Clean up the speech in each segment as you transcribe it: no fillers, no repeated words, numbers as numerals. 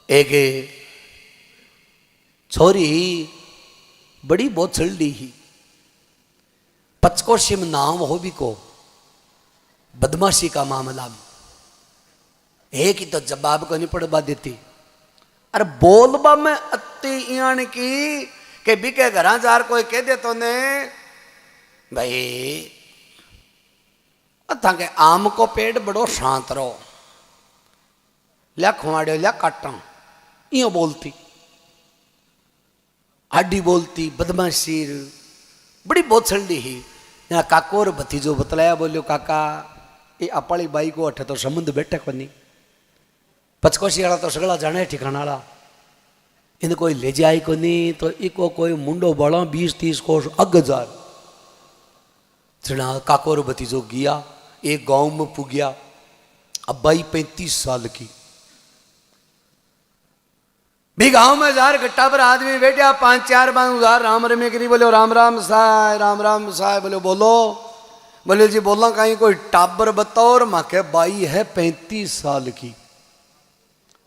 एक छोरी बड़ी बोछड़ी ही पचकोशी में नाम हो भी को बदमाशी का मामला में एक ही तो जवाब को नहीं पड़वा देती। अरे बोलबा में अति यानी की के बिके घर जार कोई कह दे तो ने भाई अथा के आम को पेड़ बड़ो शांत रहो लिया खुआड़ो लिया काटा यो बोलती आडी बोलती बदमाशी बड़ी बोछड़ी ही। यहाँ काको और भतीजो बतलाया बोलियो काका ये अपाली बाई को अठे तो संबंध बैठे को नहीं पचकोशी वाला तो सगला जाने ठिकाना वाला इन कोई ले जाए को नहीं तो इको कोई मुंडो बड़ा 20-30 कोस अग जार काको और भतीजो गया एक गांव में पुगिया। अब बाई 35 साल की भी गांव में जार गट्टा पर आदमी बैठा 5-4 बार उधार राम रमे करी बोलो राम राम साय बोलो बोले जी बोला कहीं कोई टाबर बताओ और माँ के बाई है 35 साल की।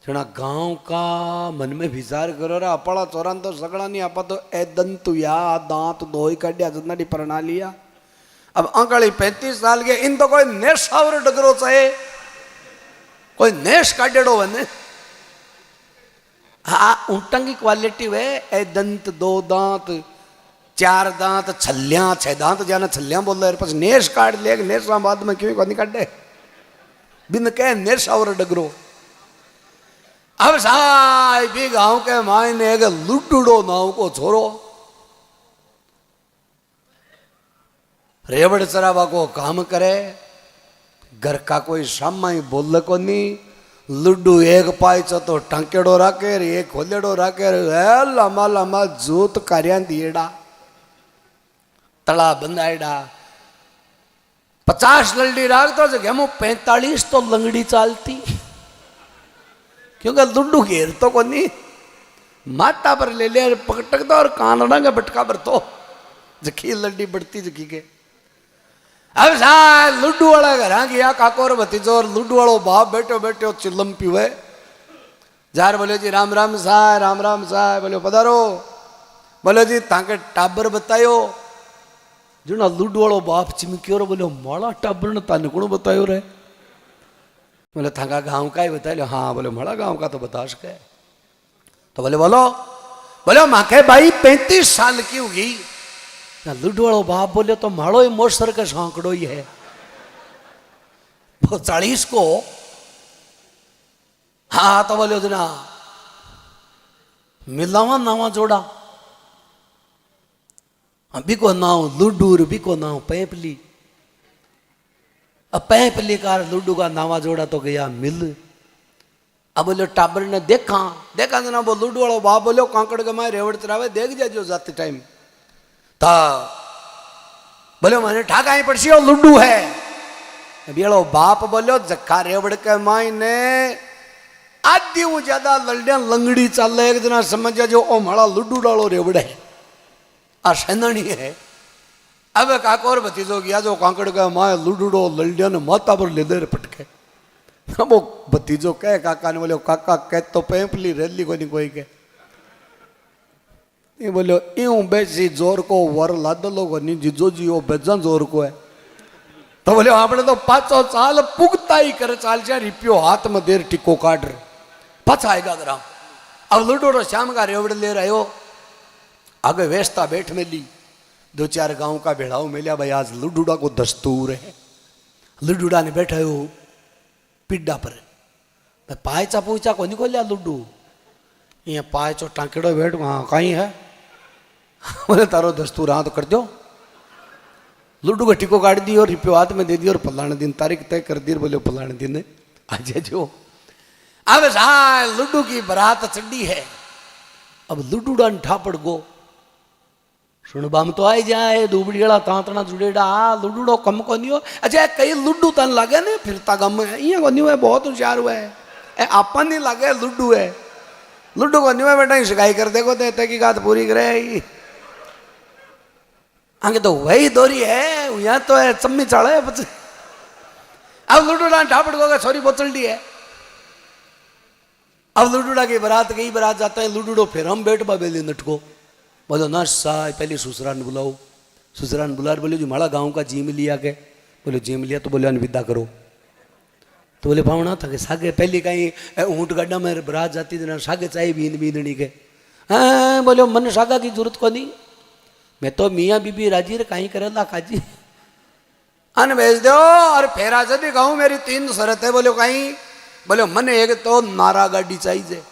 जना गांव का मन में विचार करो रा अपड़ा चोरान तो सगड़ा नहीं आपा तो ए दंतु या दांत धोई काटिया जन्नडी प्रना लिया। अब अंकड़ी 35 साल के इन तो कोई नेश और डगरो चाहे कोई नेश काटेड़ो बने। हाँ ऊंटन की क्वालिटी वे ए दंत 2 दांत 4 दांत छलियां 6 दांत जाना छलियां बोल रहे पास नेश काट ले नेश बाद में क्यों नहीं काटे बिन कह नेश और डगरो। अब साई भी गांव के मायने एक लुडुड़ो नाव को छोरो रेवड़ चरावा को काम करे घर का कोई सामा बोल को नहीं लुड्डू एक पाई चो तो टांकेड़ो राके एक खोलेड़ो राके लम्बा लम्बा जोत कार्या दिएड़ा तला बंदाएड़ा 50 लल्डी राख तो जगह 45 तो लंगड़ी चालती क्योंकि लुड्डू घेर तो को नहीं माता पर ले ले पटकता और कानड़ा का बटका पर तो जखी लड्डी बढ़ती जखी के। अब सा लुड्डू वाला घर गया काको और भतीजो और लुड्डू वालो बाप बैठो बैठो चिल्लम पीवे जार बोले जी राम राम साय बोले पधारो बोले जी ताके टाबर बतायो जो ना लुड्डू वालो बाप चिमकियो रो बोले माड़ा टाबर ने ताने कौन बतायो रे बोले थाका गांव का ही बताया। हाँ बोले मड़ा गांव का तो बता सके तो बोले बोलो माँ के भाई 35 साल की होगी लुड्डू वालो बाप बोले तो माड़ो ही मोसर का सांकड़ो ही है वो 40 को। हाँ तो बोले ना मिलावा नावा जोड़ा बिको नाव लुड्डू बिको नाव पैपली। अब पैपली का लुड्डू का नावा जोड़ा तो गया मिल। अब बोलो टाबर ने देखा ना वो लुड्डू वालो बाप बोलो कांकड़ के मारे रेवड़ चरावे देख जाजो जाते टाइम था बोलो मैंने ठाका ही पड़सी और लुड्डू है। बेड़ो बाप बोलो जखा रेवड़ के माई ने आदि ज्यादा लड़िया लंगड़ी चल एक दिन समझ जो ओ माड़ा लुड्डू डालो रेवड़ है आ सैनानी है। अब काको और भतीजो गया जो कांकड़ का माए लुडुड़ो लल्डिया ने माता पर ले दे पटके। वो भतीजो कहे काका ने बोले काका कह तो पैपली रैली को नहीं कोई के ये बोलो यूं बेसी जोर को वर लाद लोग नहीं जिजो जी वो बेजा जोर को है तो बोले आपने तो 5 साल पुगता ही कर चाल जा रिपियो हाथ में देर टिको काट रहे पच आएगा ग्राम। अब लुडुड़ो शाम का रेवड़ ले रहे हो आगे वेस्ता बैठ में ली 2-4 गांव का भेड़ाओ मिलिया भाई आज लुडुड़ा को दस्तूर है। लुडुड़ा ने बैठा हो पिड्डा पर पायचा पूछा को नहीं खोलिया लुड्डू ये पायचो टांकेड़ो बैठ हाँ कहीं है बोले तारो दस्तूर हाँ तो कर दो। लुड्डू का टिको काट दी और रिपो हाथ में दे दी और फलाने दिन तारीख तय कर दी बोले फलाने दिन आज जो। अब लुड्डू की बारात चढ़ी है। अब लुड्डूड़ा ठापड़ गो सुनबाम तो आई जाए दुबड़ीड़ा तांतना जुड़ेड़ा लुडुड़ो कम को नहीं हो। अच्छा कई लुड्डू तन लगे ने फिरता गम है ये को नहीं हुआ बहुत होशियार हुआ है आपन नहीं लगे लुड्डू है लुड्डू को नहीं हुआ बेटा ही शिकाई कर देखो तो तहकीकात पूरी करे आगे तो वही दोरी है यहाँ तो है चम्मी चढ़े अब लुड्डू डांट ठापड़ को सॉरी बोतल दी है अब लुडूड़ा की बारात गई, बारात जाता है लुडूड़ो, फिर हम बैठ बा बेले नटको। बोलो ना साय पहले ससुराल बुलाओ। ससुराल बुला बोले जो माड़ा गाँव का जिम लिया के। बोले जिम लिया तो बोले विदा करो। तो बोले पावना था कि सागे पहले कहीं ऊँट गड्ढा में बारात जाती थी ना, सागे चाय बींदनी के। हाँ बोले मन सागा की जरूरत को नहीं, मैं तो मियाँ बीबी राजी रे कहीं करेला काजी अन भेज दो। और फेरा से भी कहूँ मेरी 3 शर्त है। बोले कहीं, बोले मन एक तो नारा गाड़ी चाहिए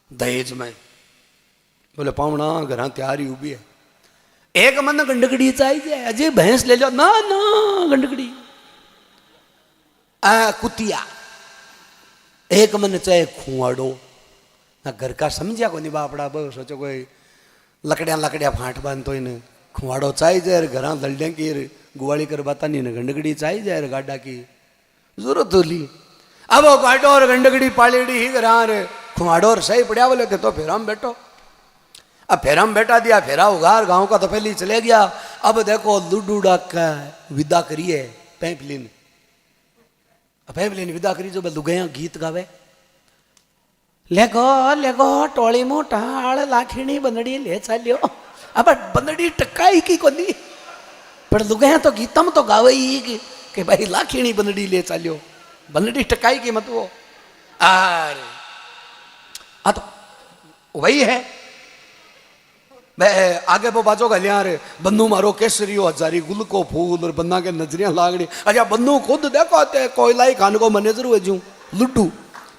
दहेज में। बोले पावना घर तैयारी उभी है। एक मन गंडकड़ी चाहिए, अजय भैंस ले लो ना ना गंडकड़ी कुतिया। एक मन चाहे खुआड़ो ना, घर का समझिया को नहीं बापड़ा। बस सोचो कोई लकड़िया लकड़िया फाट बांध तो इन्हें खुआड़ो चाहिए, घर दलडिया की गुवाड़ी कर बाता नहीं ना, गंडकड़ी चाहिए गाडा की जरूरत होली। अब वो गाडो और गंडकड़ी पालेड़ी ही घर खुआड़ो और सही पड़िया। बोले थे तो फिर हम बैठो। अब फिर हम बैठा दिया, फेरा उगार गांव का तो पहले ही चले गया। अब देखो लुडूड़ा का विदा करिए पैपलिन। पैपलिन विदा करी जो लुगया गीत गावे, लेगो लेगो टोली मोटाल लाखिणी बंदड़ी ले चालियो। अब बंदड़ी टकाई की कोनी, पर लुगया तो गीतम तो गावे ही कि भाई लाखिणी बंदड़ी ले चालियो, बंदड़ी टकाई की मत वो। अरे तो वही है। मैं आगे वो बाजो गलियां रे बन्नू मारो केसरियो हजारी गुल को फूल और बन्ना के नजरियां लागड़ी। अच्छा बन्नू खुद देखो ते कोयलाई खान को मैनेजर हुए जू लुड्डू,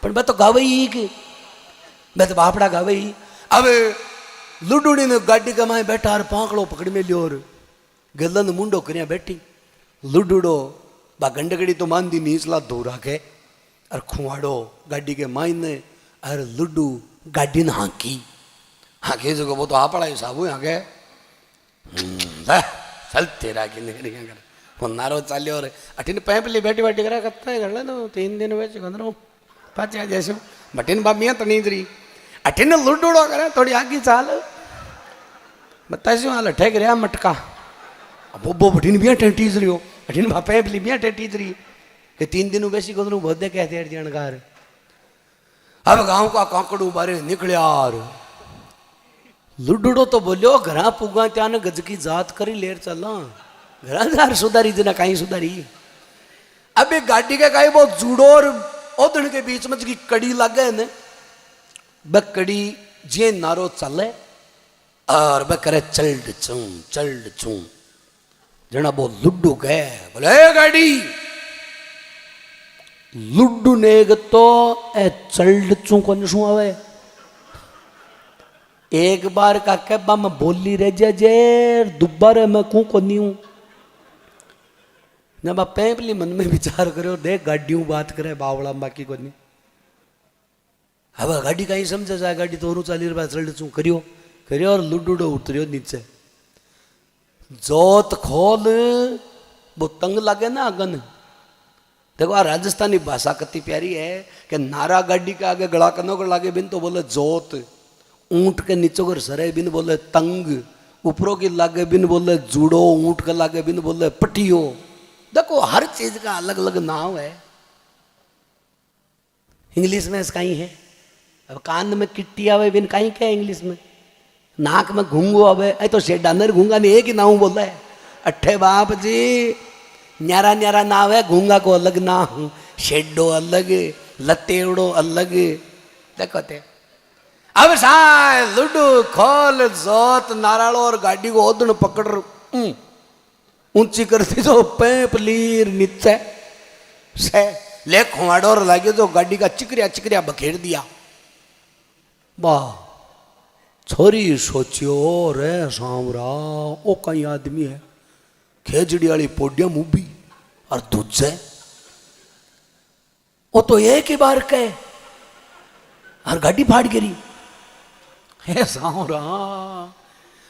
पर मैं तो गावे ही कि मैं तो बापड़ा गावे ही। अब लुडूड़ी ने गाड़ी के माए बैठा और पांकड़ो पकड़ में लियो और गलन मुंडो करिया बैठी। लुडूड़ो बा गंडगड़ी तो मान दी नीचला धो राखे और खुआड़ो गाड़ी के मायने और लुडू गाड़ी ने हाँकी। हाँके जो वो तो आपड़ा ही साबू हाँके चल तेरा की निकली कर वो नारो चालियो और अठिन पैपली बैठी बैठी करा करता है कर ले 3 दिन वेच गंदरो पाचा जैसे बटिन बामियाँ तो नहीं दरी अठिन लुडूड़ो करे थोड़ी आगे चाल बताइए हाल ठेक रहा मटका। अब वो बटिन भी टेटीज रही हो, अठिन बापे भी टेटीज रही कि 3 दिन वैसी को बहुत दे कहते हैं जानकार। अब गांव का कांकड़ू बारे निकलिया लुडूड़ो तो बोलो घरा पुगा त्यान गज की जात करी लेर चला घरा जार सुधारी जना कहीं सुधारी। अब एक गाड़ी के कहीं वो जुड़ो और ओदन के बीच में की कड़ी लगे न ब कड़ी जे नारो चले और ब करे चल्ड चूं जना वो लुड्डू गए बोले गाड़ी लुड्डू ने तो ए चल्ड चूं को नशू आवे। एक बार का कहबा मैं बोली रह जे दोबारा मैं कू को नहीं हूं। जब आप पैपली मन में विचार करो देख गाड़ियों बात करे बावड़ा बाकी को नहीं। अब गाड़ी कहीं समझे जाए गाड़ी तो और चाली रुपया चल चू करियो और लुडूडो उतरियो नीचे जोत खोल वो तंग लगे ना अगन। देखो आ राजस्थानी भाषा कितनी प्यारी है कि नारा गाड़ी के आगे गड़ा कनो को लागे बिन तो बोले जोत, ऊंट के नीचे को सरे बिन बोले तंग, ऊपरों की लागे बिन बोले जुड़ो, ऊंट के लागे बिन बोले पटियो। देखो हर चीज का अलग अलग नाम है। इंग्लिश में इसका ही है। अब कान में किट्टी आवे बिन कहीं क्या इंग्लिश में, नाक में घूंगो आवे ऐ तो शेडानर घूंगा नहीं एक ही नाम बोला है। अट्ठे बाप जी न्यारा न्यारा नाव है, घूंगा को अलग नाम, शेडो अलग, लतेड़ो अलग। देखो ते अब साय लुडू खोल जोत नारालो और गाड़ी को ओदन पकड़ ऊंची करती तो पैप लीर नीचे से ले खुआडोर लागे तो गाड़ी का चिकरिया चिकरिया बखेर दिया। वाह छोरी सोचियो रे सांवरा ओ कई आदमी है खेजड़ी वाली पोडियम उभी और दूजे वो तो एक ही बार कहे और गाड़ी फाड़ गिरी है सांवरा।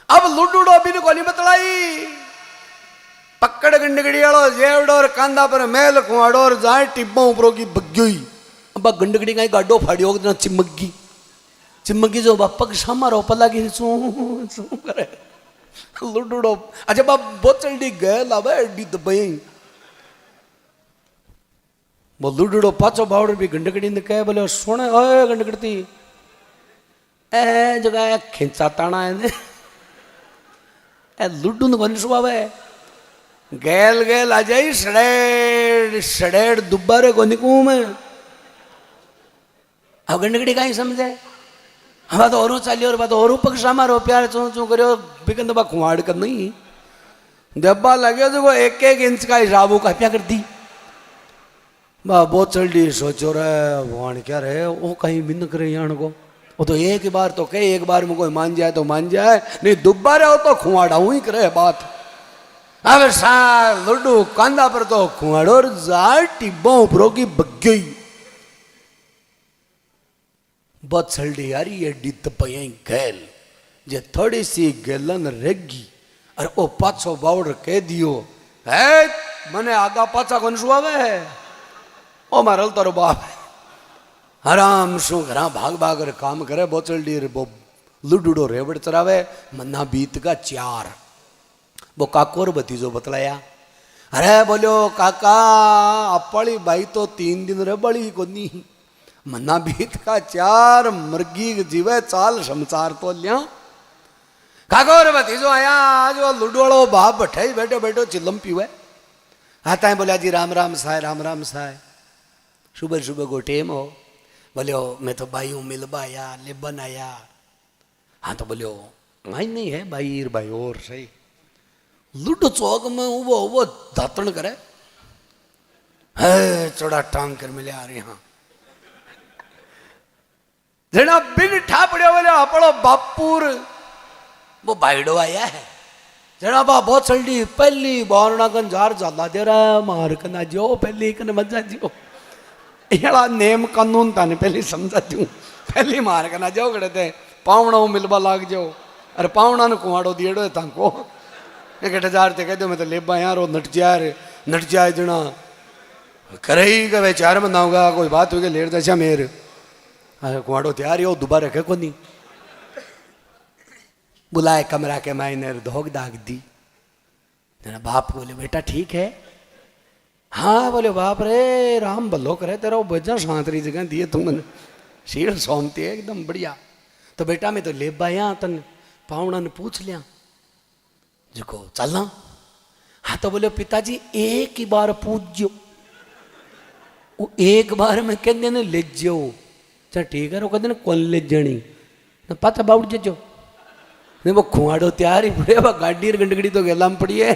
अब लुडूडो बिन को नहीं बतलाई पकड़ गंडगड़ी वालो जेवड़ो और कांदा पर मेल कुआड़ो और जाए टिब्बों ऊपरों की बग्गी। अब गंडगड़ी का गाडो फाड़ियो ना चिमग्गी चिमग्गी जो पग सामारो पला की चू करे लुडूडो। अच्छा बाप बोचल डी गए लावे डी दबाई वो लुडड़ो पाचो बावड़ भी गंडकड़ी ने कहे बोले सोने ओए गंडकड़ती ए जगह खिंचा ताना है ए लुड्डू ने कौन सुबावे गैल गैल आ जाई सड़ेड़ सड़ेड़ दुब्बारे को निकू में अब गंडकड़ी कहीं समझे हम तो और चालियो और बात और पक्षा मारो प्यार चू चू करो बिकन तो बा खुआड़ कर नहीं डब्बा लगे तो वो एक एक इंच का हिसाब का क्या कर दी बा बहुत चल्डी सोचो रे वाण क्या रहे वो कहीं बिन करे यान को वो तो एक बार तो कहे एक बार में कोई मान जाए तो मान जाए नहीं दुब्बारे हो तो खुआड़ा ही करे बात अब सा लुड्डू कांदा पर तो खुआड़ो जा टिब्बों उपरों की बग्गई बहुत चल्डी यारी ये डित पई गैल जे थोड़ी सी गैलन रेगी अरे ओ पाछो बावड़ कह दियो है मने आगा पाछा कौन सुआवे है ओ मारल तारो बाप आराम शू घरा भाग भाग कर काम करे बोचल डीर बो लुडुडो रेवड़ चरावे मन्ना बीत का 4 वो काकोर भतीजो बतलाया अरे बोलो काका अपड़ी भाई तो 3 दिन रे बड़ी को नी मन्ना बीत का 4 मुर्गी जीवे चाल शमचार तो लिया काकोर भतीजो आया आज वो लुडोड़ो बाप बैठे बैठो बैठो चिल्लम पीवे आता है बोला जी राम राम साय सुबह सुबह को टेम हो बोले मैं तो भाई हूँ मिलबा आया लेबन आया हाँ तो बोले भाई नहीं है भाई और सही लुडो चौक में वो दातन करे है चौड़ा टांग कर मिले आ रहे हाँ जना बिन ठा पड़े बोले अपड़ो बापूर वो भाईडो आया है जना बा बहुत चल्डी पहली बारना कन जार जाला दे रहा मार कना जो पहली कन मजा जो येड़ा नेम कानून ताने पहले समझा दूं पहली मार करना जाओ खड़े थे पावना मिलवा लाग जाओ अरे पावना ने कुआड़ो दिएड़ो ताको एक 1000 ते कह दो मैं तो लेबा यार वो नट जाए जना करे ही कहे 4 बंदा होगा कोई बात होगी लेट दशा मेर कुआड़ो तैयार हो दोबारा रखे को नहीं बुलाए कमरा के मायने धोक दाग दी जना बाप बोले बेटा ठीक है हाँ बोले बाप रे राम भलो करे तेरा बजा शांतरी जगह दिए तुम शीर सोमती है एकदम बढ़िया तो बेटा मैं तो ले आया तन पावना ने पूछ लिया जिको चलना हाँ तो बोले पिताजी एक ही बार पूछो वो एक बार में कहते ने ले जाओ चल ठीक है वो कहते ने कौन ले जानी ना पता बाउट जो नहीं वो खुआड़ो तैयार ही पड़े गाड़ी गंडगड़ी तो गला में पड़ी है